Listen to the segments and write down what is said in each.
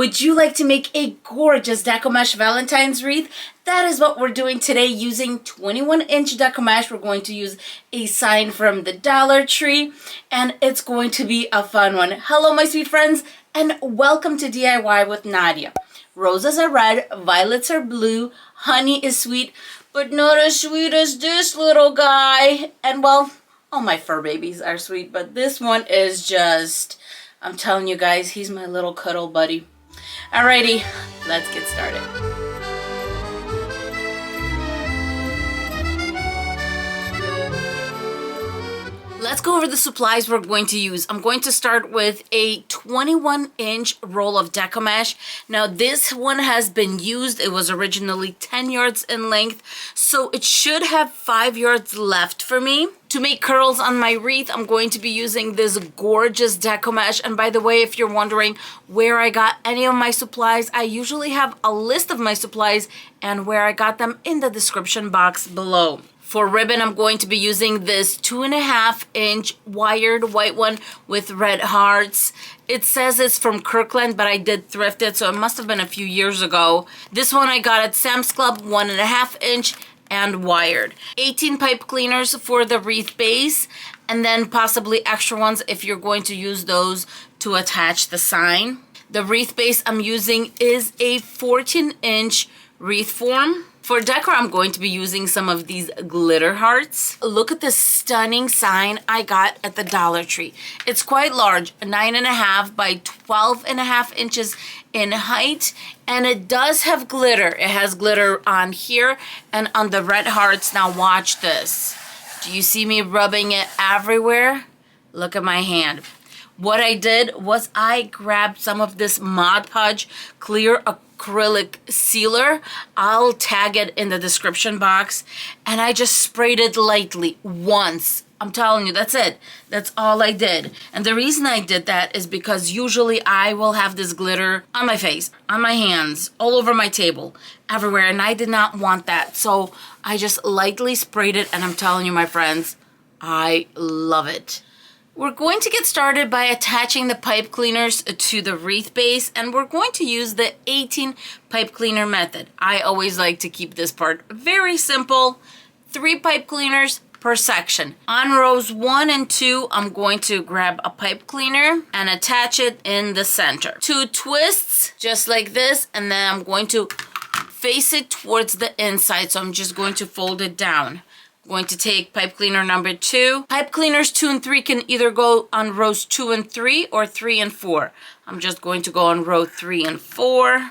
Would you like to make a gorgeous Deco Mesh Valentine's wreath? That is what we're doing today using 21-inch Deco Mesh. We're going to use a sign from the Dollar Tree, and it's going to be a fun one. Hello, my sweet friends, and welcome to DIY with Nadia. Roses are red, violets are blue, honey is sweet, but not as sweet as this little guy. And well, all my fur babies are sweet, but this one is just, I'm telling you guys, he's my little cuddle buddy. Alrighty, let's get started. Let's go over the supplies we're going to use. I'm going to start with a 21-inch roll of Deco Mesh. Now this one has been used. It was originally 10 yards in length, so it should have 5 yards left for me. To make curls on my wreath, I'm going to be using this gorgeous Deco Mesh. And by the way, if you're wondering where I got any of my supplies, I usually have a list of my supplies and where I got them in the description box below. For ribbon, I'm going to be using this 2.5-inch wired white one with red hearts. It says it's from Kirkland, but I did thrift it, so it must have been a few years ago. This one I got at SamsClub, 1.5-inch and wired. 18 pipe cleaners for the wreath base, and then possibly extra ones if you're going to use those to attach the sign. The wreath base I'm using is a 14-inch wreath form. For decor, I'm going to be using some of these glitter hearts. Look at this stunning sign I got at the Dollar Tree. It's quite large, 9.5 by 12.5 inches in height, and it does have glitter. It has glitter on here and on the red hearts. Now watch this. Do you see me rubbing it everywhere? Look at my hand. What I did was I grabbed some of this Mod Podge clear acrylic sealer. I'll tag it in the description box, and I just sprayed it lightly once. I'm telling you, that's it. That's all I did. And the reason I did that is because usually I will have this glitter on my face, on my hands, all over my table, everywhere, and I did not want that. So I just lightly sprayed it, and I'm telling you, my friends, I love it. We're going to get started by attaching the pipe cleaners to the wreath base, and we're going to use the 18 pipe cleaner method. I always like to keep this part very simple. 3 pipe cleaners per section. On rows 1 and 2, I'm going to grab a pipe cleaner and attach it in the center. 2 twists, just like this, and then I'm going to face it towards the inside, so I'm just going to fold it down. Going to take pipe cleaner number 2. Pipe cleaners 2 and 3 can either go on rows 2 and 3 or 3 and 4. I'm just going to go on row 3 and 4.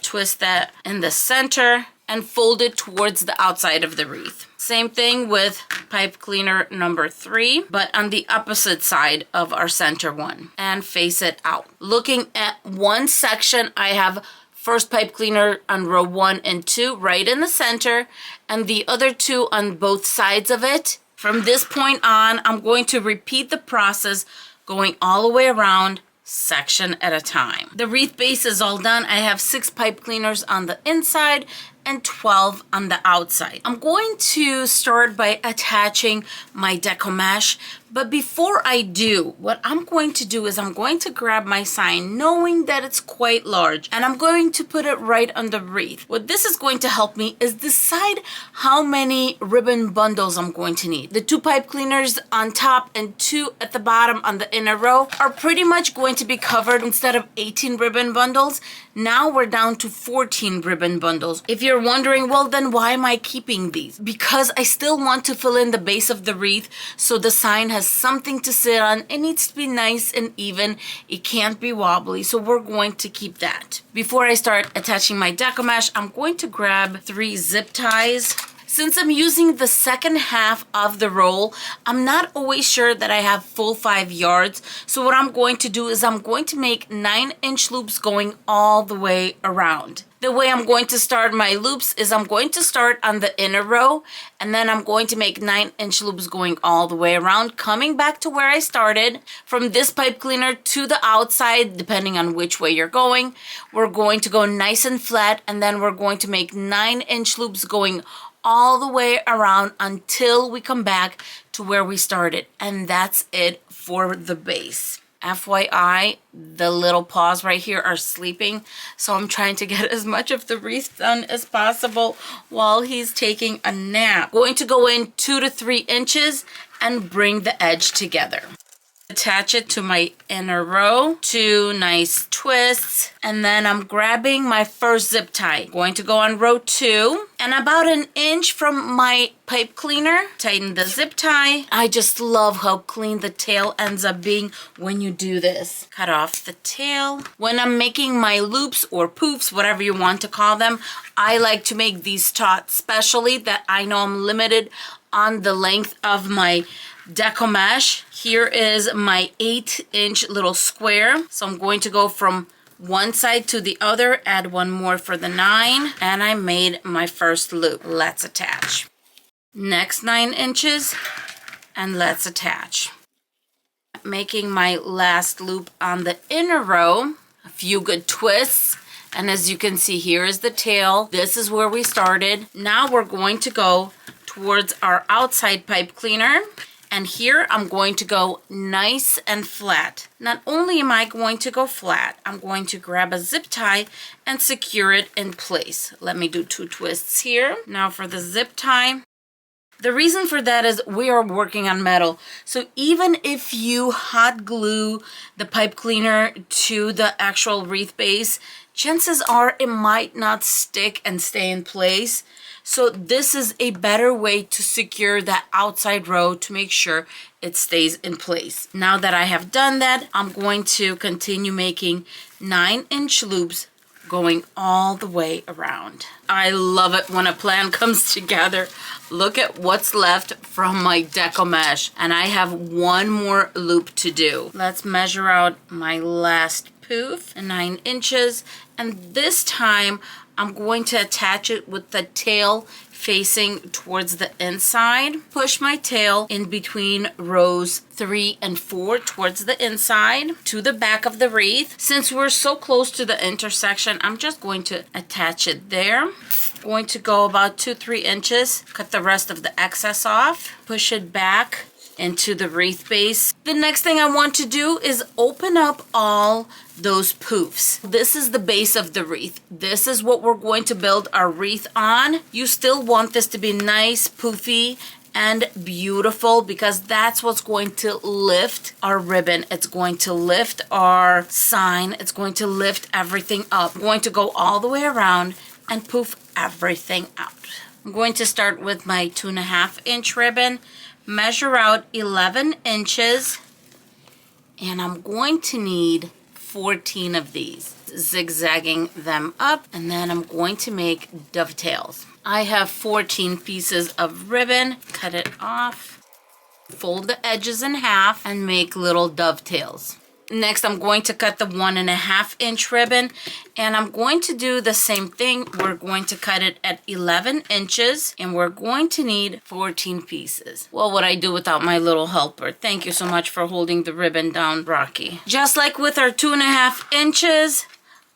Twist that in the center and fold it towards the outside of the wreath. Same thing with pipe cleaner number 3, but on the opposite side of our center one, and face it out. Looking at one section, I have first pipe cleaner on row 1 and 2 right in the center, and the other 2 on both sides of it. From this point on, I'm going to repeat the process going all the way around, section at a time. The wreath base is all done. I have 6 pipe cleaners on the inside and 12 on the outside. I'm going to start by attaching my Deco Mesh, but before I do, what I'm going to do is I'm going to grab my sign, knowing that it's quite large, and I'm going to put it right on the wreath. What this is going to help me is decide how many ribbon bundles I'm going to need. The 2 pipe cleaners on top and 2 at the bottom on the inner row are pretty much going to be covered. Instead of 18 ribbon bundles, now we're down to 14 ribbon bundles. If you're wondering, well, then why am I keeping these? Because I still want to fill in the base of the wreath so the sign has something to sit on. It needs to be nice and even. It can't be wobbly, so we're going to keep that. Before I start attaching my Deco Mesh, I'm going to grab 3 zip ties. Since I'm using the second half of the roll, I'm not always sure that I have full 5 yards. So what I'm going to do is I'm going to make 9-inch loops going all the way around. The way I'm going to start my loops is I'm going to start on the inner row, and then I'm going to make 9-inch loops going all the way around, coming back to where I started. From this pipe cleaner to the outside, depending on which way you're going, we're going to go nice and flat, and then we're going to make 9-inch loops going all the way around until we come back to where we started. And that's it for the base. FYI, the little paws right here are sleeping, so I'm trying to get as much of the wreath done as possible while he's taking a nap. Going to go in 2 to 3 inches and bring the edge together. Attach it to my inner row, 2 nice twists, and then I'm grabbing my first zip tie. Going to go on row 2, and about 1 inch from my pipe cleaner, tighten the zip tie. I just love how clean the tail ends up being when you do this. Cut off the tail. When I'm making my loops or poofs, whatever you want to call them, I like to make these taut, especially that I know I'm limited on the length of my Deco Mesh. Here is my 8-inch little square. So I'm going to go from one side to the other, add 1 more for the 9, and I made my first loop. Let's attach. Next 9 inches, and let's attach. Making my last loop on the inner row, a few good twists, and as you can see, here is the tail. This is where we started. Now we're going to go towards our outside pipe cleaner. And here I'm going to go nice and flat. Not only am I going to go flat, I'm going to grab a zip tie and secure it in place. Let me do 2 twists here. Now for the zip tie. The reason for that is we are working on metal. So even if you hot glue the pipe cleaner to the actual wreath base, chances are it might not stick and stay in place. So this is a better way to secure that outside row to make sure it stays in place. Now that I have done that, I'm going to continue making 9-inch loops going all the way around. I love it when a plan comes together. Look at what's left from my Deco Mesh, and I have 1 more loop to do. Let's measure out my last poof, 9 inches, and this time I'm going to attach it with the tail facing towards the inside. Push my tail in between rows 3 and 4 towards the inside to the back of the wreath. Since we're so close to the intersection, I'm just going to attach it there. Going to go about 2-3 inches, cut the rest of the excess off, push it back into the wreath base. The next thing I want to do is open up all those poofs. This is the base of the wreath. This is what we're going to build our wreath on. You still want this to be nice, poofy, and beautiful because that's what's going to lift our ribbon. It's going to lift our sign. It's going to lift everything up. I'm going to go all the way around and poof everything out. I'm going to start with my 2.5-inch ribbon. Measure out 11 inches, and I'm going to need 14 of these, zigzagging them up, and then I'm going to make dovetails. I have 14 pieces of ribbon. Cut it off, fold the edges in half, and make little dovetails. Next, I'm going to cut the 1.5-inch ribbon, and I'm going to do the same thing. We're going to cut it at 11 inches, and we're going to need 14 pieces. What would I do without my little helper? Thank you so much for holding the ribbon down, Rocky. Just like with our 2.5 inches,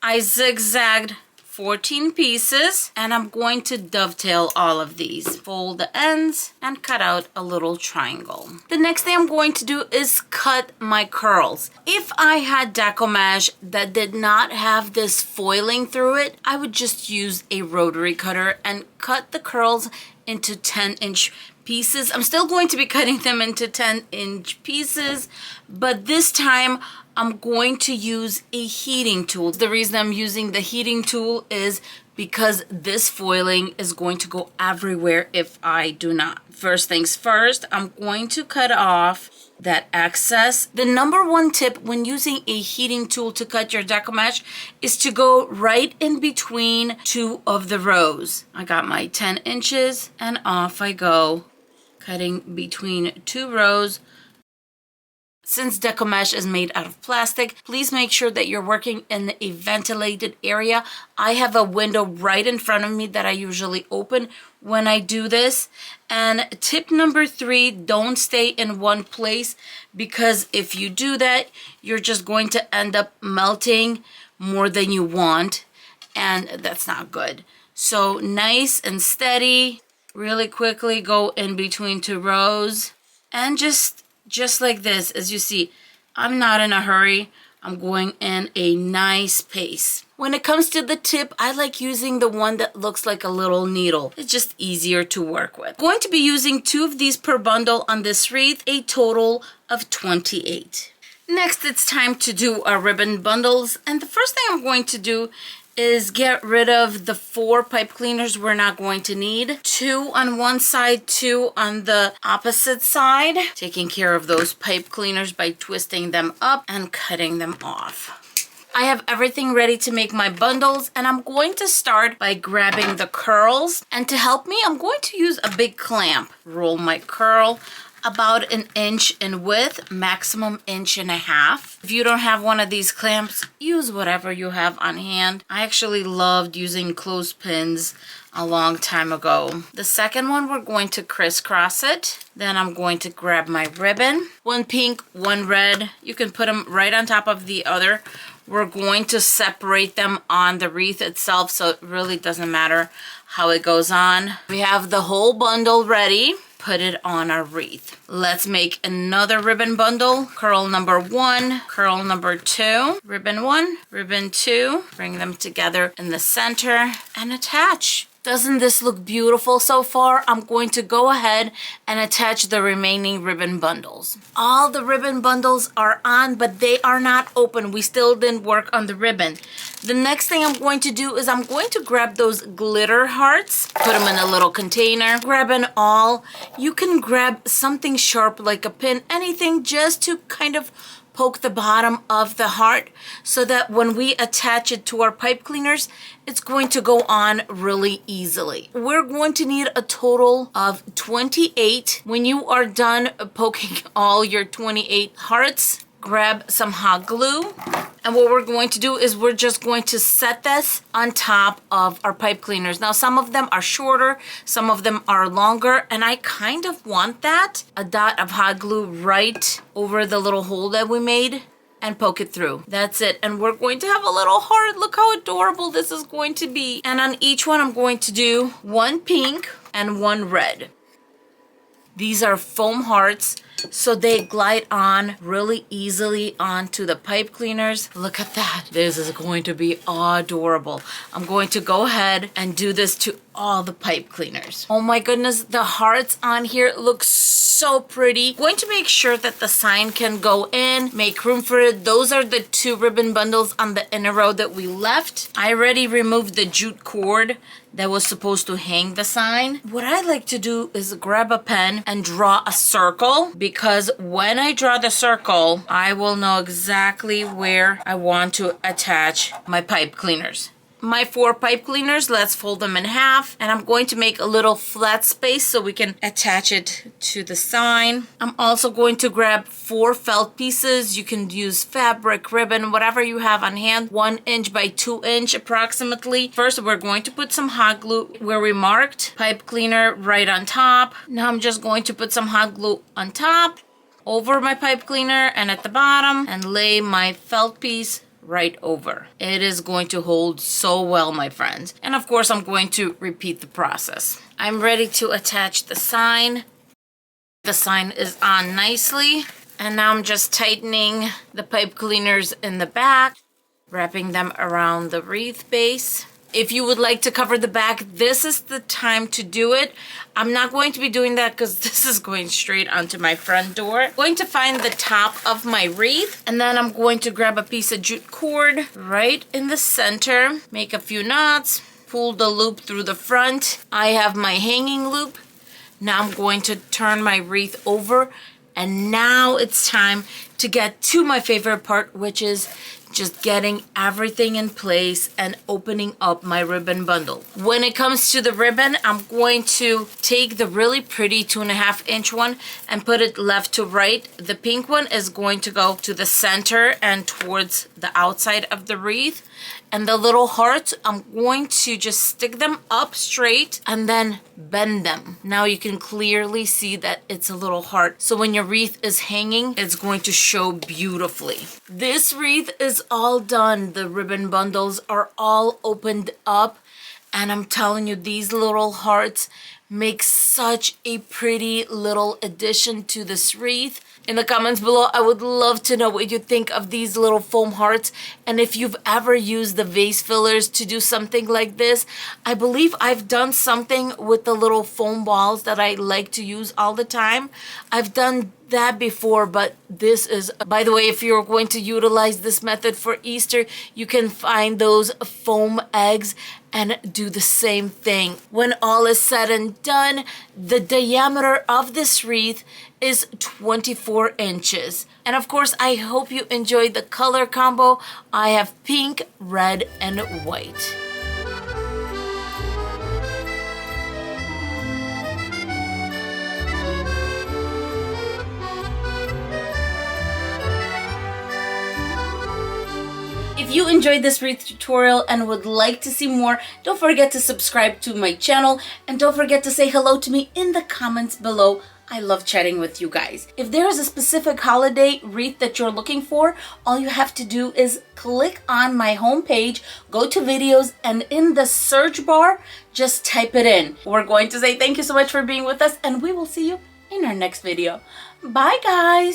I zigzagged 14 pieces, and I'm going to dovetail all of these. Fold the ends and cut out a little triangle. The next thing I'm going to do is cut my curls. If I had Deco Mesh that did not have this foiling through it, I would just use a rotary cutter and cut the curls into 10-inch pieces. I'm still going to be cutting them into 10-inch pieces, but this time I'm going to use a heating tool. The reason I'm using the heating tool is because this foiling is going to go everywhere if I do not. First things first, I'm going to cut off that excess. The number 1 tip when using a heating tool to cut your Deco Mesh is to go right in between 2 of the rows. I got my 10 inches and off I go, cutting between 2 rows. Since Deco Mesh is made out of plastic, please make sure that you're working in a ventilated area. I have a window right in front of me that I usually open when I do this. And tip number 3, don't stay in one place, because if you do that, you're just going to end up melting more than you want, and that's not good. So nice and steady, really quickly go in between 2 rows, and just like this, as you see, I'm not in a hurry. I'm going in a nice pace. When it comes to the tip, I like using the one that looks like a little needle. It's just easier to work with. I'm going to be using 2 of these per bundle on this wreath, a total of 28. Next, it's time to do our ribbon bundles. And the first thing I'm going to do is get rid of the 4 pipe cleaners we're not going to need. 2 on one side, 2 on the opposite side. Taking care of those pipe cleaners by twisting them up and cutting them off. I have everything ready to make my bundles, and I'm going to start by grabbing the curls. And to help me, I'm going to use a big clamp. Roll my curl about 1 inch in width, maximum 1.5 inches. If you don't have one of these clamps, use whatever you have on hand. I actually loved using clothespins a long time ago. The second one, we're going to crisscross it. Then I'm going to grab my ribbon. 1 pink, 1 red. You can put them right on top of the other. We're going to separate them on the wreath itself, so it really doesn't matter how it goes on. We have the whole bundle ready. Put it on our wreath. Let's make another ribbon bundle. Curl number 1, curl number 2, ribbon 1, ribbon 2. Bring them together in the center and attach. Doesn't this look beautiful so far? I'm going to go ahead and attach the remaining ribbon bundles. All the ribbon bundles are on, but they are not open. We still didn't work on the ribbon. The next thing I'm going to do is I'm going to grab those glitter hearts, put them in a little container, grab an awl. You can grab something sharp like a pin, anything, just to kind of poke the bottom of the heart so that when we attach it to our pipe cleaners, it's going to go on really easily. We're going to need a total of 28. When you are done poking all your 28 hearts, grab some hot glue. And what we're going to do is we're just going to set this on top of our pipe cleaners. Now, some of them are shorter, some of them are longer, and I kind of want that. A dot of hot glue right over the little hole that we made and poke it through. That's it. And we're going to have a little heart. Look how adorable this is going to be. And on each one, I'm going to do 1 pink and 1 red. These are foam hearts, so they glide on really easily onto the pipe cleaners. Look at that. This is going to be adorable. I'm going to go ahead and do this to all the pipe cleaners. Oh my goodness, the hearts on here look so pretty. Going to make sure that the sign can go in, make room for it. Those are the 2 ribbon bundles on the inner row that we left. I already removed the jute cord that was supposed to hang the sign. What I like to do is grab a pen and draw a circle, because when I draw the circle, I will know exactly where I want to attach my pipe cleaners. My 4 pipe cleaners, let's fold them in half, and I'm going to make a little flat space so we can attach it to the sign. I'm also going to grab 4 felt pieces. You can use fabric, ribbon, whatever you have on hand, 1 inch by 2 inch approximately. First, we're going to put some hot glue where we marked, pipe cleaner right on top. Now I'm just going to put some hot glue on top, over my pipe cleaner and at the bottom, and lay my felt piece right over. It is going to hold so well, my friends. And of course, I'm going to repeat the process. I'm ready to attach the sign. The sign is on nicely. And now I'm just tightening the pipe cleaners in the back, wrapping them around the wreath base. If you would like to cover the back, this is the time to do it. I'm not going to be doing that because this is going straight onto my front door. I'm going to find the top of my wreath, and then I'm going to grab a piece of jute cord right in the center, make a few knots, pull the loop through the front. I have my hanging loop. Now I'm going to turn my wreath over, and now it's time to get to my favorite part, which is just getting everything in place and opening up my ribbon bundle. When it comes to the ribbon, I'm going to take the really pretty 2.5 inch one and put it left to right. The pink one is going to go to the center and towards the outside of the wreath. And the little hearts, I'm going to just stick them up straight and then bend them. Now you can clearly see that it's a little heart. So when your wreath is hanging, it's going to show beautifully. This wreath is all done. The ribbon bundles are all opened up. And I'm telling you, these little hearts makes such a pretty little addition to this wreath. In the comments below, I would love to know what you think of these little foam hearts, and if you've ever used the vase fillers to do something like this. I believe I've done something with the little foam balls that I like to use all the time. I've done that before, but this is, by the way, if you're going to utilize this method for Easter, you can find those foam eggs and do the same thing. When all is said and done, the diameter of this wreath is 24 inches. And of course, I hope you enjoyed the color combo. I have pink, red, and white. If you enjoyed this wreath tutorial and would like to see more, don't forget to subscribe to my channel, and don't forget to say hello to me in the comments below. I love chatting with you guys. If there is a specific holiday wreath that you're looking for, all you have to do is click on my homepage, go to videos, and in the search bar, just type it in. We're going to say thank you so much for being with us, and we will see you in our next video. Bye, guys.